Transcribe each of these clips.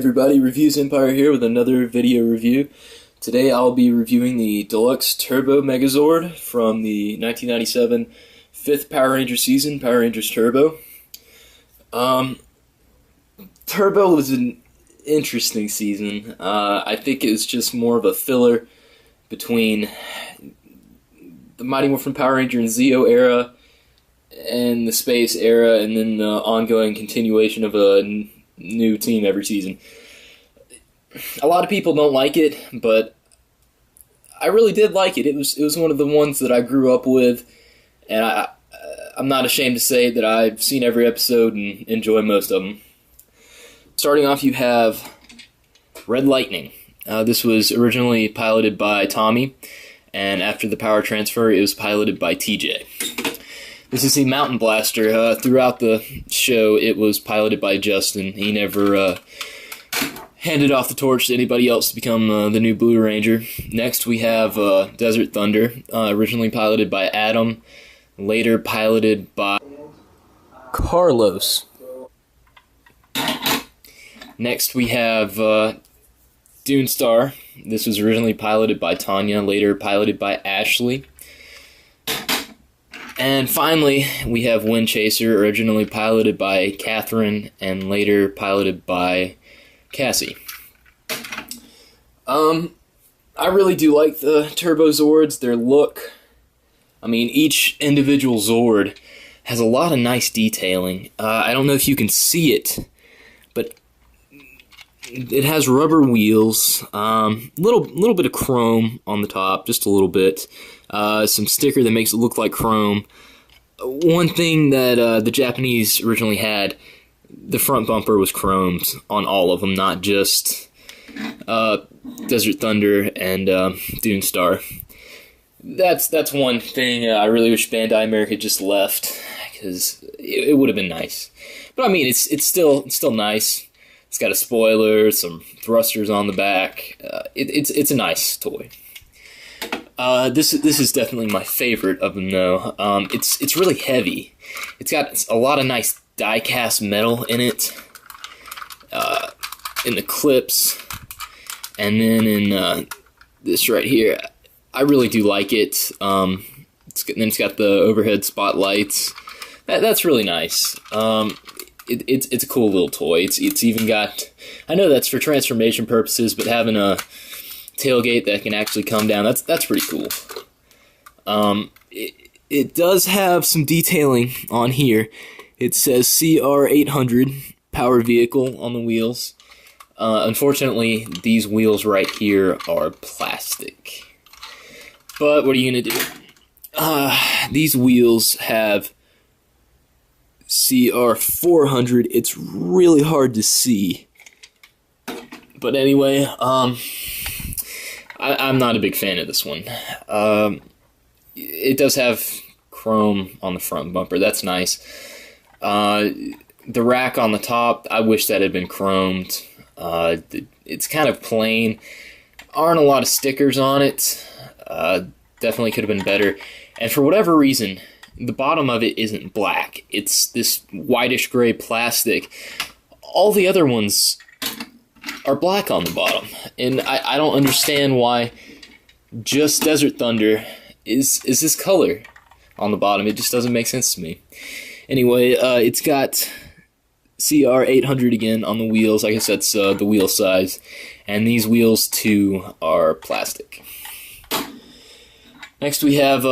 everybody, Reviews Empire here with another video review. Today I'll be reviewing the Deluxe Turbo Megazord from the 1997 5th Power Ranger season, Power Rangers Turbo. Turbo was an interesting season. I think it was just more of a filler between the Mighty Morphin Power Ranger and Zeo era and the Space era, and then the ongoing continuation of a new team every season. A lot of people don't like it, but I really did like it. It was one of the ones that I grew up with, and I'm not ashamed to say that I've seen every episode and enjoy most of them. Starting off, you have Red Lightning. This was originally piloted by Tommy, and after the power transfer, it was piloted by TJ. This is the Mountain Blaster. Throughout the show, it was piloted by Justin. He never handed off the torch to anybody else to become the new Blue Ranger. Next, we have Desert Thunder, originally piloted by Adam, later piloted by Carlos. Next, we have Dune Star. This was originally piloted by Tanya, later piloted by Ashley. And finally, we have Wind Chaser, originally piloted by Catherine and later piloted by Cassie. I really do like the Turbo Zords, their look. I mean, each individual Zord has a lot of nice detailing. I don't know if you can see it, but it has rubber wheels, little bit of chrome on the top, just a little bit. Some sticker that makes it look like chrome. One thing that the Japanese originally had, the front bumper was chromed on all of them, not just Desert Thunder and Dune Star. That's one thing I really wish Bandai America just left, because it would have been nice. But I mean, it's still nice. It's got a spoiler, some thrusters on the back. It's a nice toy. This is definitely my favorite of them, though. It's really heavy. It's got a lot of nice die-cast metal in it, in the clips, and then in this right here. I really do like it. Then it's got the overhead spotlights. That's really nice. It's a cool little toy. It's even got, I know that's for transformation purposes, but having a tailgate that can actually come down, that's pretty cool. It does have some detailing on here. It says CR800 power vehicle on the wheels. Unfortunately, these wheels right here are plastic. But what are you gonna do? These wheels have CR400. It's really hard to see. But anyway, I'm not a big fan of this one. It does have chrome on the front bumper. That's nice. The rack on the top, I wish that had been chromed. It's kind of plain. Aren't a lot of stickers on it. Definitely could have been better. And for whatever reason, the bottom of it isn't black. It's this whitish gray plastic. All the other ones are black on the bottom, and I don't understand why just Desert Thunder is this color on the bottom. It just doesn't make sense to me. Anyway, it's got CR800 again on the wheels. I guess that's the wheel size, and these wheels too are plastic. Next we have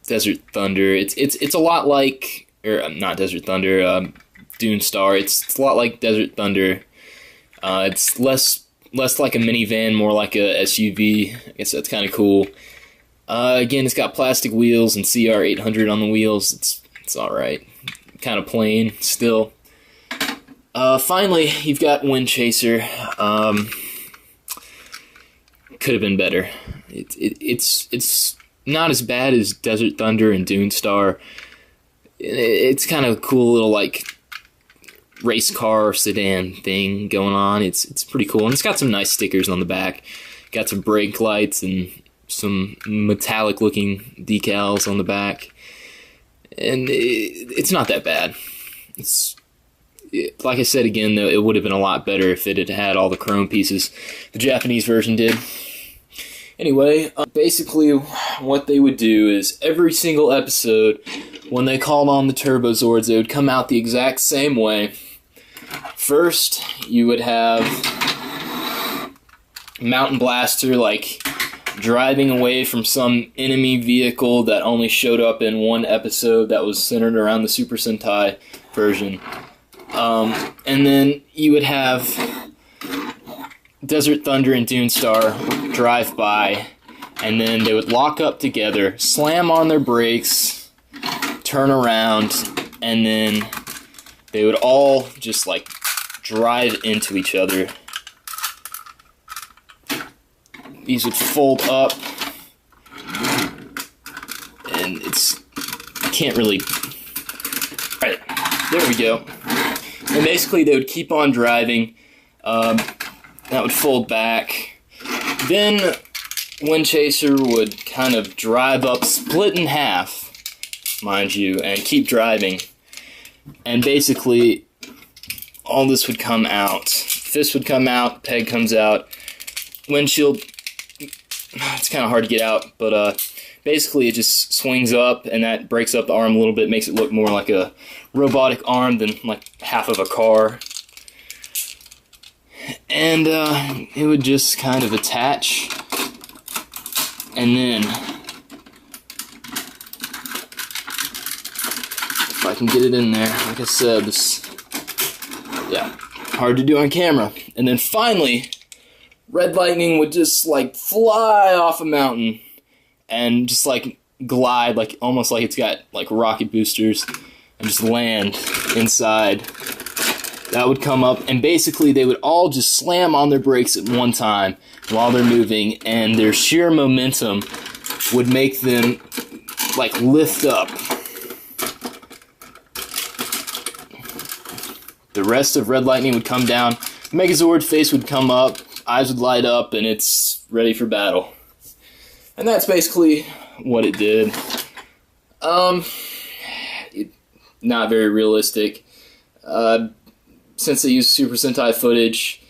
Desert Thunder. It's a lot like, or not Desert Thunder, Dune Star. It's a lot like Desert Thunder. It's less like a minivan, more like a SUV. I guess that's kind of cool. Again, it's got plastic wheels and CR800 on the wheels. It's all right. Kind of plain still. Finally, you've got Wind Chaser. Could have been better. It's not as bad as Desert Thunder and Dune Star. It's kind of a cool little like race car sedan thing going on. It's pretty cool, and it's got some nice stickers on the back. Got some brake lights and some metallic looking decals on the back, and it's not that bad. like I said again, though, it would have been a lot better if it had had all the chrome pieces the Japanese version did. Anyway, basically what they would do is every single episode, when they called on the Turbozords, they would come out the exact same way. First, you would have Mountain Blaster, like, driving away from some enemy vehicle that only showed up in one episode that was centered around the Super Sentai version. And then you would have Desert Thunder and Dune Star drive by, and then they would lock up together, slam on their brakes, turn around, and then they would all just, like, drive into each other. These would fold up, and I can't really... Alright, there we go. And basically they would keep on driving, that would fold back. Then Wind Chaser would kind of drive up, split in half, mind you, and keep driving. And basically, all this would come out. Fist would come out, peg comes out, windshield, it's kind of hard to get out, but basically it just swings up, and that breaks up the arm a little bit, makes it look more like a robotic arm than like half of a car. And it would just kind of attach, and then, if I can get it in there, like I said, yeah, hard to do on camera. And then finally, Red Lightning would just, like, fly off a mountain and just, like, glide, like, almost like it's got, like, rocket boosters, and just land inside. That would come up, and basically they would all just slam on their brakes at one time while they're moving, and their sheer momentum would make them, like, lift up. The rest of Red Lightning would come down, Megazord face would come up, eyes would light up, and it's ready for battle. And that's basically what it did. Not very realistic. Since they used Super Sentai footage,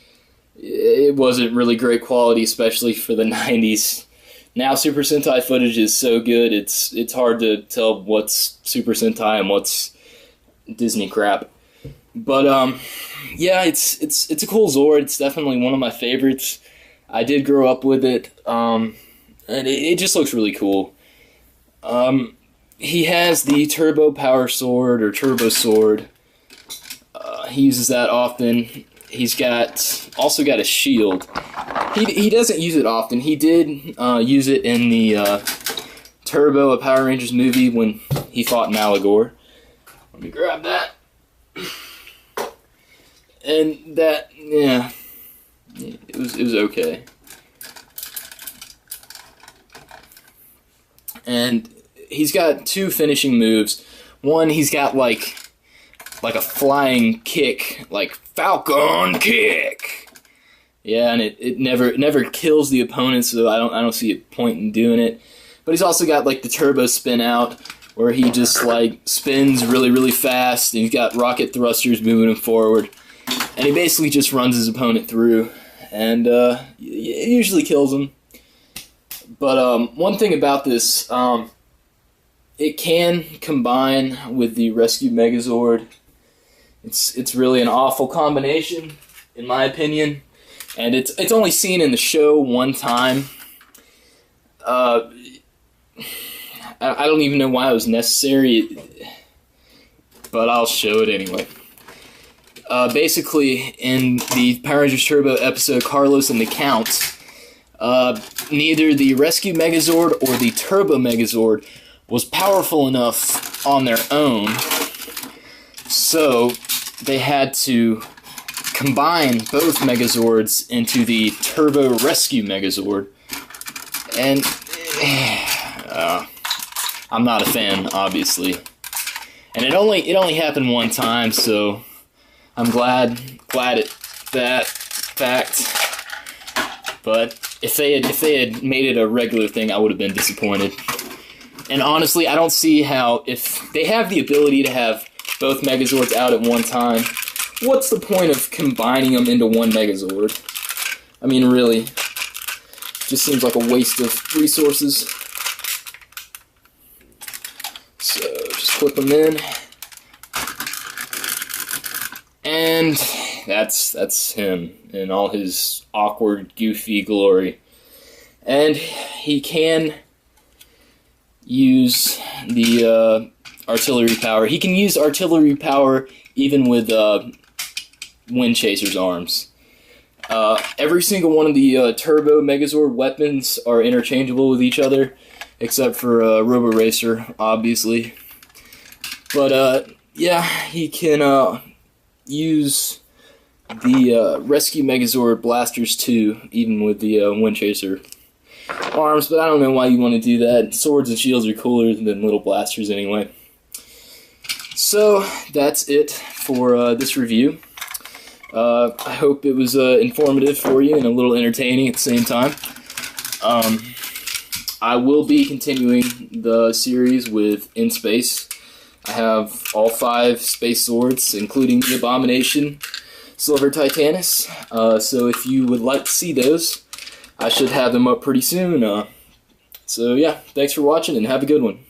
it wasn't really great quality, especially for the 90s. Now Super Sentai footage is so good, it's hard to tell what's Super Sentai and what's Disney crap. But yeah, it's a cool Zord. It's definitely one of my favorites. I did grow up with it, and it just looks really cool. He has the Turbo Power Sword, or Turbo Sword. He uses that often. He's also got a shield. He doesn't use it often. He did use it in the Turbo, a Power Rangers movie, when he fought Malagor. Let me grab that. And that, yeah, it was okay. And he's got two finishing moves. One, he's got like a flying kick, like Falcon Kick. Yeah, and it never kills the opponent, so I don't see a point in doing it. But he's also got like the turbo spin out, where he just like spins really fast, and he's got rocket thrusters moving him forward. And he basically just runs his opponent through, and it usually kills him. But one thing about this, it can combine with the Rescue Megazord. It's really an awful combination, in my opinion, and it's only seen in the show one time. I don't even know why it was necessary, but I'll show it anyway. Basically, in the Power Rangers Turbo episode Carlos and the Count, neither the Rescue Megazord or the Turbo Megazord was powerful enough on their own, so they had to combine both Megazords into the Turbo Rescue Megazord, and I'm not a fan, obviously. And it only happened one time, so I'm glad at that fact. But if they had made it a regular thing, I would have been disappointed. And honestly, I don't see how, if they have the ability to have both Megazords out at one time, what's the point of combining them into one Megazord? I mean, really, just seems like a waste of resources. So, just clip them in. And that's him in all his awkward, goofy glory. And he can use the artillery power. He can use artillery power even with Wind Chaser's arms. Every single one of the Turbo Megazord weapons are interchangeable with each other, except for Robo Racer, obviously. But yeah, he can use the Rescue Megazord blasters too, even with the Wind Chaser arms. But I don't know why you want to do that. Swords and shields are cooler than little blasters anyway. So that's it for this review. I hope it was informative for you and a little entertaining at the same time. I will be continuing the series with In Space. I have all 5 space swords, including the Abomination Silver Titanus. So if you would like to see those, I should have them up pretty soon. So yeah, thanks for watching and have a good one.